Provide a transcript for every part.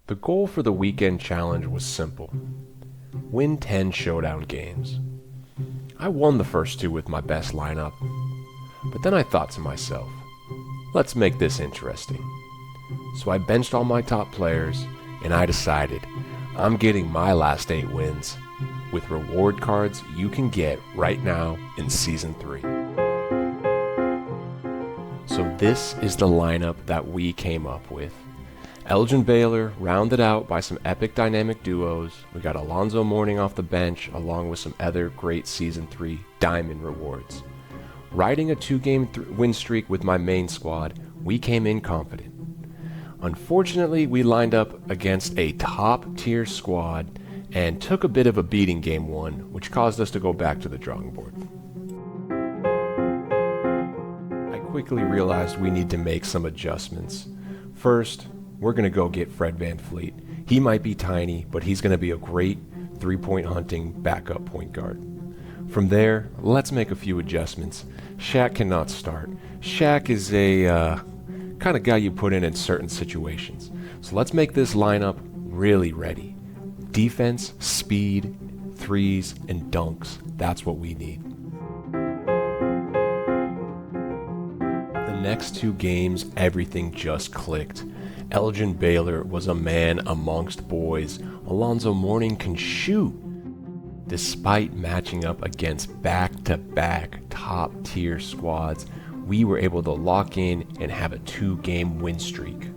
The goal for the weekend challenge was simple: win 10 Showdown games. I won the first 2 with my best lineup, but then I thought to myself, let's make this interesting. So I benched all my top players, and I decided I'm getting my last 8 wins with reward cards you can get right now in Season 3. So this is the lineup that we came up with. Elgin Baylor rounded out by some epic dynamic duos. We got Alonzo Mourning off the bench along with some other great Season 3 Diamond rewards. Riding a 2-game win streak with my main squad, we came in confident. Unfortunately, we lined up against a top-tier squad and took a bit of a beating game 1, which caused us to go back to the drawing board. I quickly realized we need to make some adjustments. First, we're going to go get Fred VanVleet. He might be tiny, but he's going to be a great 3-point hunting backup point guard. From there, let's make a few adjustments. Shaq cannot start. Shaq is a kind of guy you put in certain situations. So let's make this lineup really ready. Defense, speed, threes, and dunks. That's what we need. The next 2 games, everything just clicked. Elgin Baylor was a man amongst boys. Alonzo Mourning can shoot. Despite matching up against back-to-back top-tier squads, we were able to lock in and have a 2-game win streak.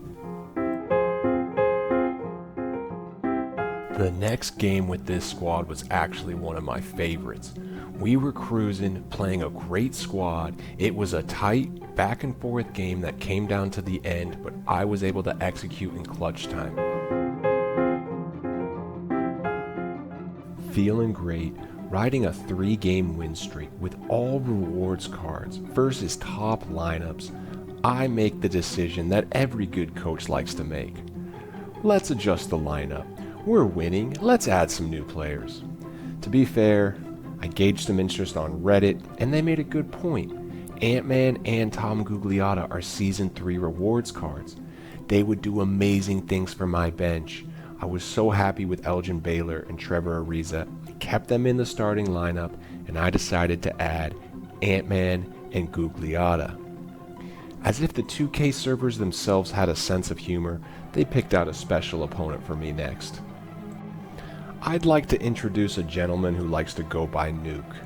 The next game with this squad was actually one of my favorites. We were cruising, playing a great squad. It was a tight, back and forth game that came down to the end, but I was able to execute in clutch time. Feeling great, riding a 3-game win streak with all rewards cards versus top lineups, I make the decision that every good coach likes to make. Let's adjust the lineup. We're winning, let's add some new players. To be fair, I gauged some interest on Reddit, and they made a good point. Ant-Man and Tom Gugliotta are Season 3 rewards cards. They would do amazing things for my bench. I was so happy with Elgin Baylor and Trevor Ariza. I kept them in the starting lineup, and I decided to add Ant-Man and Gugliotta. As if the 2K servers themselves had a sense of humor, they picked out a special opponent for me next. I'd like to introduce a gentleman who likes to go by Nuke.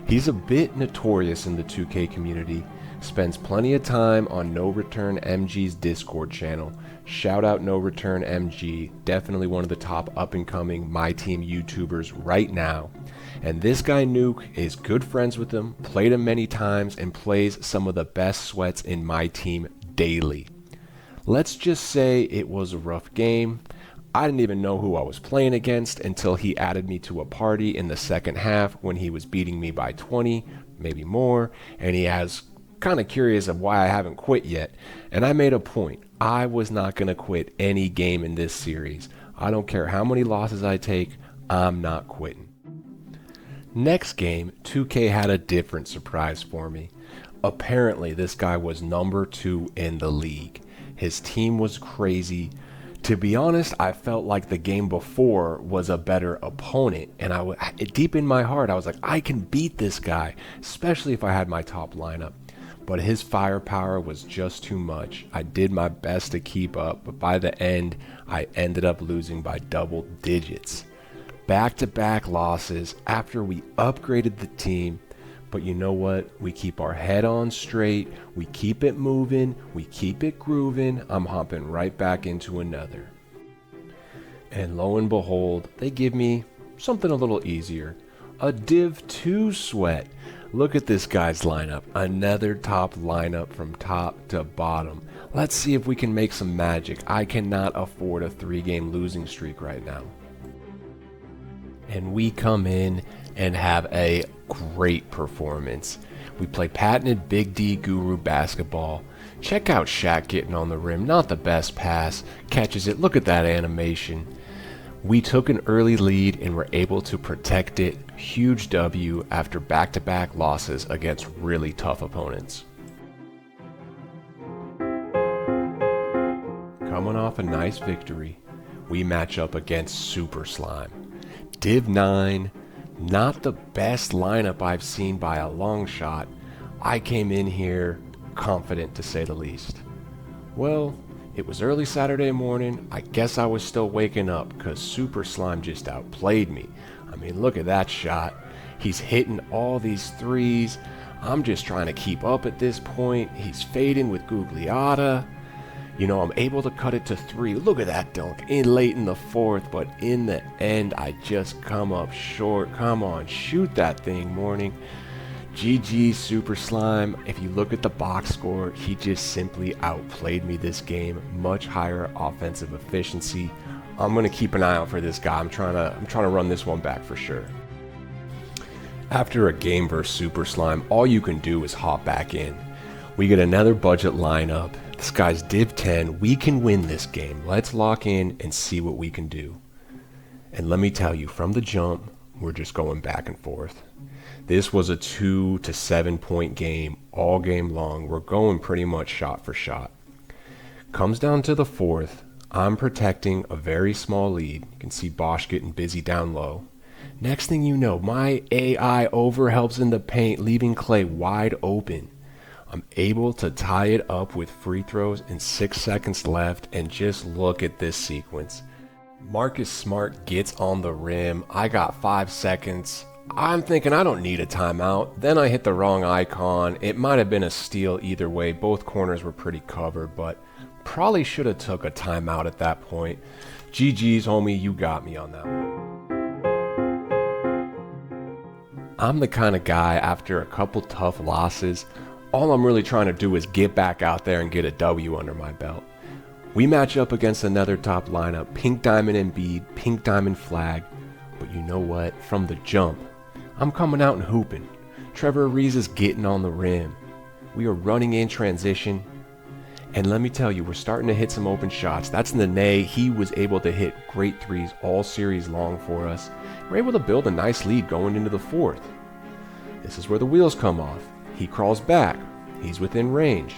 He's a bit notorious in the 2K community, spends plenty of time on NoReturnMG's Discord channel. Shout out NoReturnMG, definitely one of the top up-and-coming MyTEAM YouTubers right now. And this guy Nuke is good friends with him, played him many times, and plays some of the best sweats in MyTEAM daily. Let's just say it was a rough game. I didn't even know who I was playing against until he added me to a party in the second half when he was beating me by 20, maybe more, and he was kind of curious of why I haven't quit yet. And I made a point. I was not going to quit any game in this series. I don't care how many losses I take, I'm not quitting. Next game, 2K had a different surprise for me. Apparently, this guy was number 2 in the league. His team was crazy. To be honest, I felt like the game before was a better opponent, and deep in my heart, I was like, I can beat this guy, especially if I had my top lineup. But his firepower was just too much. I did my best to keep up, but by the end, I ended up losing by double digits. Back-to-back losses after we upgraded the team. But you know what? We keep our head on straight, we keep it moving, we keep it grooving. I'm hopping right back into another. And lo and behold, they give me something a little easier. A Div 2 sweat. Look at this guy's lineup. Another top lineup from top to bottom. Let's see if we can make some magic. I cannot afford a 3-game losing streak right now. And we come in and have a great performance. We play patented Big D Guru basketball. Check out Shaq getting on the rim. Not the best pass. Catches it. Look at that animation. We took an early lead and were able to protect it. Huge W after back-to-back losses against really tough opponents. Coming off a nice victory, we match up against Super Slime. Div 9, not the best lineup I've seen by a long shot. I came in here confident, to say the least. Well, it was early Saturday morning. I guess I was still waking up because Super Slime just outplayed me. I mean, look at that shot. He's hitting all these threes. I'm just trying to keep up at this point. He's fading with Gugliotta. You know, I'm able to cut it to 3. Look at that dunk in late in the 4th, but in the end, I just come up short. Come on, shoot that thing, Morning. GG Super Slime. If you look at the box score, he just simply outplayed me this game. Much higher offensive efficiency. I'm gonna keep an eye out for this guy. I'm trying to run this one back for sure. After a game versus Super Slime, all you can do is hop back in. We get another budget lineup. This guy's Div 10. We can win this game. Let's lock in and see what we can do. And let me tell you, from the jump, we're just going back and forth. This was a 2 to 7 point game all game long. We're going pretty much shot for shot. Comes down to the 4th. I'm protecting a very small lead. You can see Bosch getting busy down low. Next thing you know, my AI overhelps in the paint, leaving Clay wide open. I'm able to tie it up with free throws and 6 seconds left, and just look at this sequence. Marcus Smart gets on the rim. I got 5 seconds. I'm thinking I don't need a timeout. Then I hit the wrong icon. It might have been a steal either way. Both corners were pretty covered, but probably should have took a timeout at that point. GG's, homie, you got me on that one. I'm the kind of guy, after a couple tough losses, all I'm really trying to do is get back out there and get a W under my belt. We match up against another top lineup, Pink Diamond Embiid, Pink Diamond Flag, but you know what? From the jump, I'm coming out and hooping. Trevor Ariza's getting on the rim. We are running in transition, and let me tell you, we're starting to hit some open shots. That's Nene. He was able to hit great threes all series long for us. We're able to build a nice lead going into the 4th. This is where the wheels come off. He crawls back. He's within range.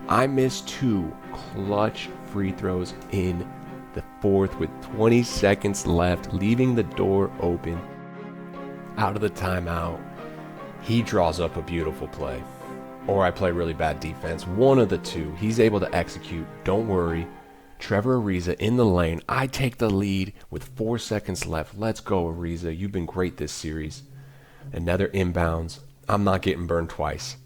I missed 2 clutch free throws in the 4th with 20 seconds left, leaving the door open. Out of the timeout, he draws up a beautiful play. Or I play really bad defense. One of the two. He's able to execute. Don't worry. Trevor Ariza in the lane. I take the lead with 4 seconds left. Let's go, Ariza. You've been great this series. Another inbounds. I'm not getting burned twice.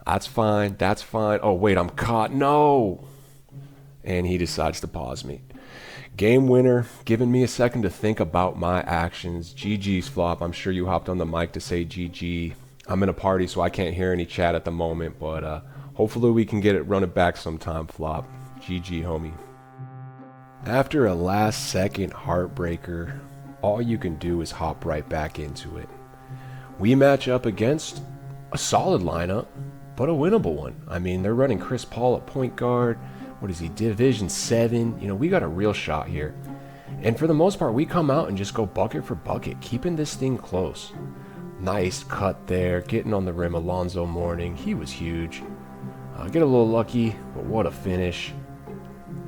That's fine. That's fine. Oh, wait, I'm caught. No. And he decides to pause me. Game winner, giving me a second to think about my actions. GG's, Flop. I'm sure you hopped on the mic to say GG. I'm in a party, so I can't hear any chat at the moment, but hopefully we can get it running back sometime, Flop. GG, homie. After a last-second heartbreaker, all you can do is hop right back into it. We match up against a solid lineup, but a winnable one. I mean, they're running Chris Paul at point guard. What is he, Division 7? You know, we got a real shot here. And for the most part, we come out and just go bucket for bucket, keeping this thing close. Nice cut there, getting on the rim, Alonzo Mourning. He was huge. Get a little lucky, but what a finish.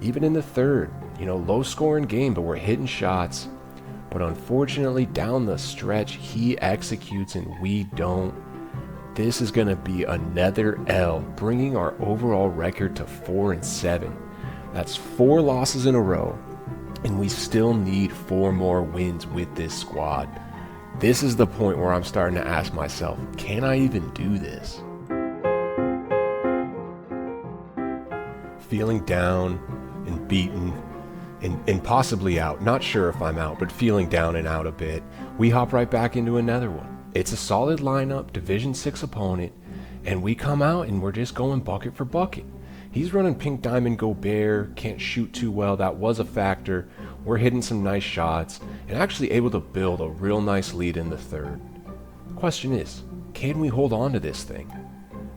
Even in the 3rd, you know, low-scoring game, but we're hitting shots. But unfortunately, down the stretch, he executes and we don't. This is going to be another L, bringing our overall record to 4-7. That's 4 losses in a row, and we still need 4 more wins with this squad. This is the point where I'm starting to ask myself, can I even do this? Feeling down and beaten and possibly out. Not sure if I'm out, but feeling down and out a bit. We hop right back into another one. It's a solid lineup, Division 6 opponent, and we come out and we're just going bucket for bucket. He's running Pink Diamond Gobert, can't shoot too well. That was a factor. We're hitting some nice shots and actually able to build a real nice lead in the 3rd. The question is, can we hold on to this thing?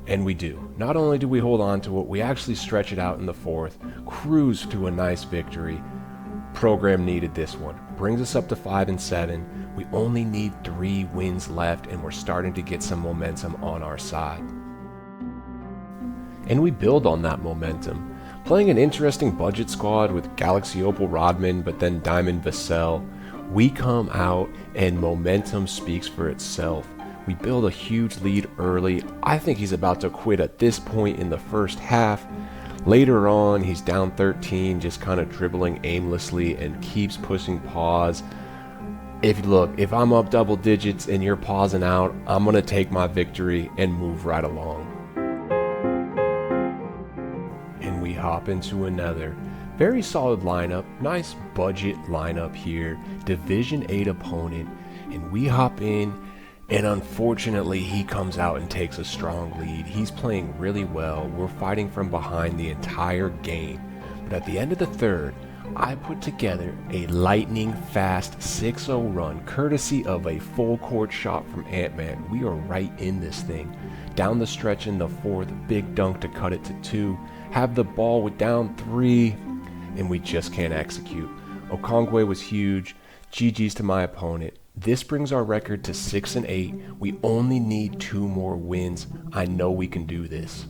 And we do. Not only do we hold on to it, we actually stretch it out in the 4th, cruise to a nice victory. Program needed this one. Brings us up to 5-7. We only need 3 wins left, and we're starting to get some momentum on our side. And we build on that momentum. Playing an interesting budget squad with Galaxy Opal Rodman, but then Diamond Vassell, we come out and momentum speaks for itself. We build a huge lead early. I think he's about to quit at this point in the first half. Later on, he's down 13, just kind of dribbling aimlessly and keeps pushing pause. If I'm up double digits and you're pausing out, I'm going to take my victory and move right along. And we hop into another very solid lineup, nice budget lineup here, Division 8 opponent, and we hop in, and unfortunately he comes out and takes a strong lead. He's playing really well. We're fighting from behind the entire game, but at the end of the third, I put together a lightning fast 6-0 run courtesy of a full court shot from Ant-Man. We are right in this thing. Down the stretch in the fourth, big dunk to cut it to 2. Have the ball with down 3, and we just can't execute. Okongwe was huge. GG's to my opponent. This brings our record to 6-8. We only need 2 more wins. I know we can do this.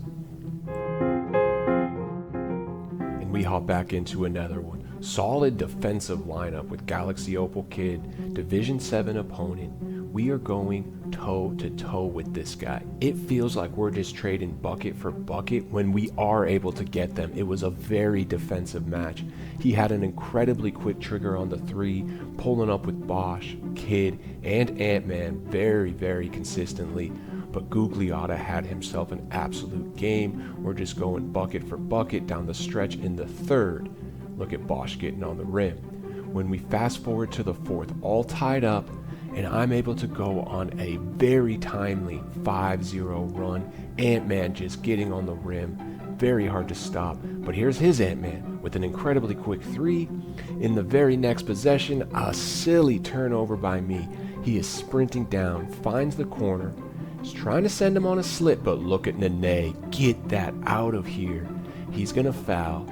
And we hop back into another one. Solid defensive lineup with Galaxy Opal Kid, Division 7 opponent. We are going toe to toe with this guy. It feels like we're just trading bucket for bucket when we are able to get them. It was a very defensive match. He had an incredibly quick trigger on the 3, pulling up with Bosch, Kid, and Ant-Man very, very consistently. But Gugliotta had himself an absolute game. We're just going bucket for bucket down the stretch in the third. Look at Bosch getting on the rim. When we fast forward to the fourth, all tied up, and I'm able to go on a very timely 5-0 run. Ant-Man just getting on the rim. Very hard to stop. But here's his Ant-Man with an incredibly quick 3. In the very next possession, a silly turnover by me. He is sprinting down, finds the corner. He's trying to send him on a slip, but look at Nene. Get that out of here. He's going to foul.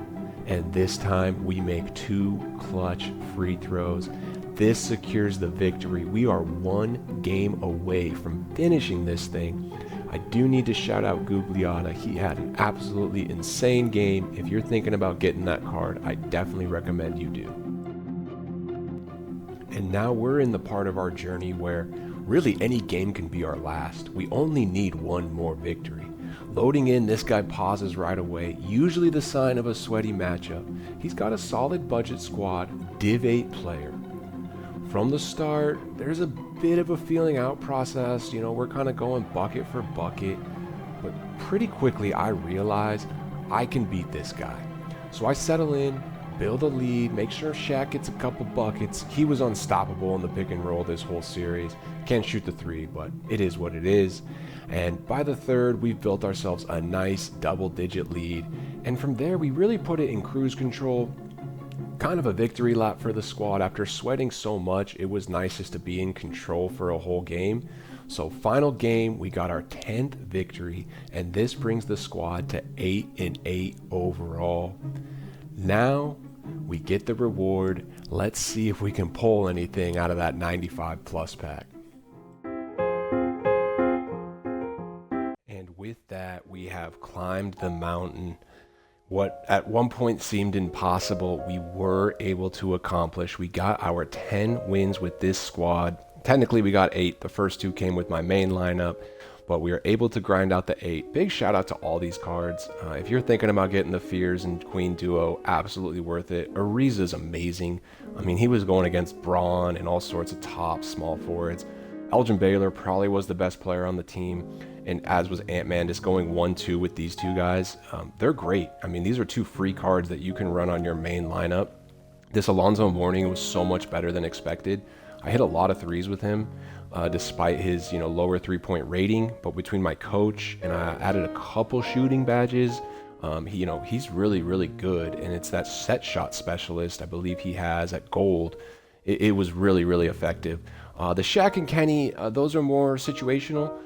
And this time we make 2 clutch free throws. This secures the victory. We are 1 game away from finishing this thing. I do need to shout out Gugliotta. He had an absolutely insane game. If you're thinking about getting that card, I definitely recommend you do. And now we're in the part of our journey where really any game can be our last. We only need 1 more victory. Loading in, this guy pauses right away, usually the sign of a sweaty matchup. He's got a solid budget squad, Div 8 player. From the start, there's a bit of a feeling out process. We're kind of going bucket for bucket, but pretty quickly I realize I can beat this guy. So I settle in, build a lead, make sure Shaq gets a couple buckets. He was unstoppable in the pick and roll this whole series. Can't shoot the 3, but it is what it is. And by the third, we've built ourselves a nice double-digit lead. And from there, we really put it in cruise control. Kind of a victory lap for the squad. After sweating so much, it was nice just to be in control for a whole game. So final game, we got our 10th victory, and this brings the squad to 8-8 overall. Now we get the reward. Let's see if we can pull anything out of that 95 plus pack. And with that, we have climbed the mountain. What at one point seemed impossible, we were able to accomplish. We got our 10 wins with this squad. Technically, we got 8. The first 2 came with my main lineup, but we were able to grind out the 8. Big shout out to all these cards. If you're thinking about getting the Fears and Queen duo, absolutely worth it. Ariza's amazing. I mean, he was going against Braun and all sorts of top small forwards. Elgin Baylor probably was the best player on the team, and as was Ant-Man, just going 1-2 with these 2 guys. They're great. I mean, these are 2 free cards that you can run on your main lineup. This Alonzo Mourning was so much better than expected. I hit a lot of 3s with him, despite his lower 3-point rating. But between my coach and I added a couple shooting badges, he's really, really good. And it's that set shot specialist I believe he has at gold. It was really, really effective. The Shaq and Kenny, those are more situational.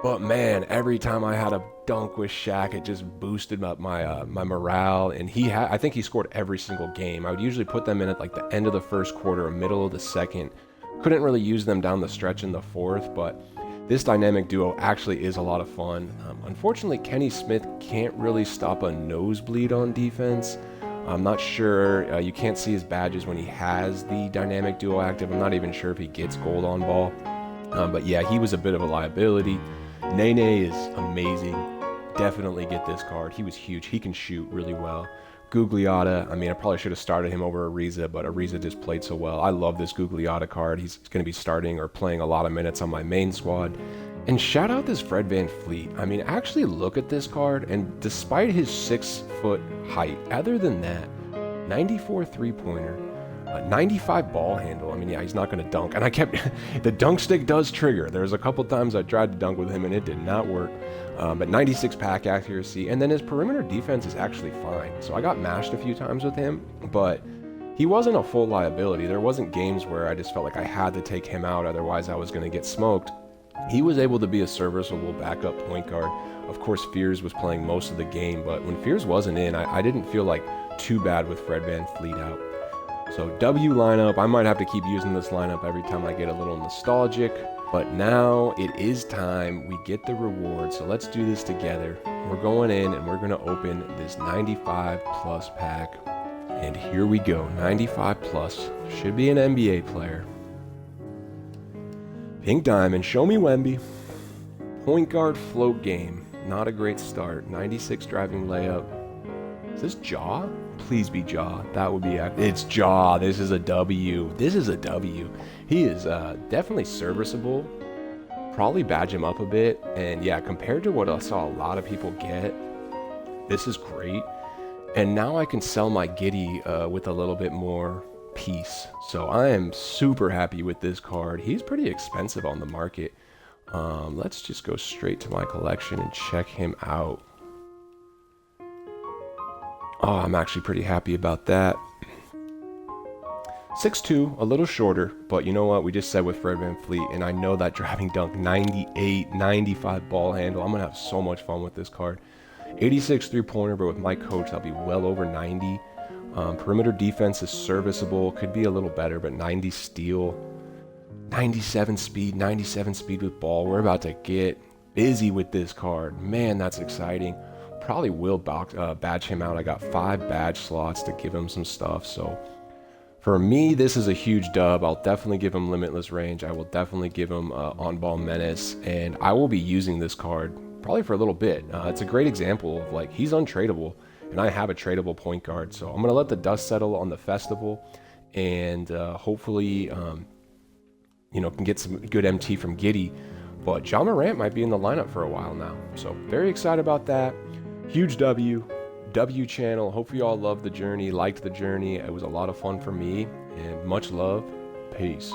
But man, every time I had a dunk with Shaq, it just boosted up my morale. And I think he scored every single game. I would usually put them in at like the end of the first quarter or middle of the second. Couldn't really use them down the stretch in the fourth, but This dynamic duo actually is a lot of fun. Unfortunately, Kenny Smith can't really stop a nosebleed on defense. I'm not sure, you can't see his badges when he has the dynamic duo active. I'm not even sure if he gets gold on ball. But yeah, he was a bit of a liability. Nene is amazing. Definitely get this card. He was huge. He can shoot really well. Gugliotta, I mean, I probably should have started him over Ariza, but Ariza just played so well. I love this Gugliotta card. He's going to be starting or playing a lot of minutes on my main squad. And shout out this Fred VanVleet. I mean, actually look at this card, and despite his 6-foot height, other than that, 94 three-pointer, 95 ball handle. I mean, yeah, he's not going to dunk. And I kept, the dunk stick does trigger. There's a couple times I tried to dunk with him and it did not work. But 96 pack accuracy. And then his perimeter defense is actually fine. So I got mashed a few times with him, but he wasn't a full liability. There wasn't games where I just felt like I had to take him out, otherwise I was going to get smoked. He was able to be a serviceable backup point guard. Of course, Fears was playing most of the game, but when Fears wasn't in, I didn't feel like too bad with Fred VanVleet out. So W lineup, I might have to keep using this lineup every time I get a little nostalgic, but now it is time. We get the reward, so let's do this together. We're going in and we're going to open this 95 plus pack, and here we go. 95 plus, should be an NBA player. Pink Diamond, show me Wemby. Point guard float game, not a great start. 96 driving layup. Is this Jaw? Please be Jaw. That would be, it's Jaw. This is a W. This is a W. He is definitely serviceable. Probably badge him up a bit. And yeah, compared to what I saw a lot of people get, this is great. And now I can sell my Giddy with a little bit more peace. So I am super happy with this card. He's pretty expensive on the market. Let's just go straight to my collection and check him out. Oh, I'm actually pretty happy about that. 6'2", a little shorter, but you know what? We just said with Fred VanVleet, and I know that driving dunk, 98, 95 ball handle. I'm going to have so much fun with this card. 86 three-pointer, but with my coach, that'll be well over 90. Perimeter defense is serviceable, could be a little better, but 90 steal, 97 speed with ball. We're about to get busy with this card. Man, that's exciting. Probably will badge him out. I got 5 badge slots to give him some stuff. So for me, this is a huge dub. I'll definitely give him limitless range. I will definitely give him on-ball menace, and I will be using this card probably for a little bit. It's a great example of like he's untradeable, and I have a tradable point guard. So I'm gonna let the dust settle on the festival, and hopefully, you know, can get some good MT from Giddy. But Ja Morant might be in the lineup for a while now. So very excited about that. Huge W channel. Hopefully you all loved the journey, liked the journey. It was a lot of fun for me, and much love. Peace.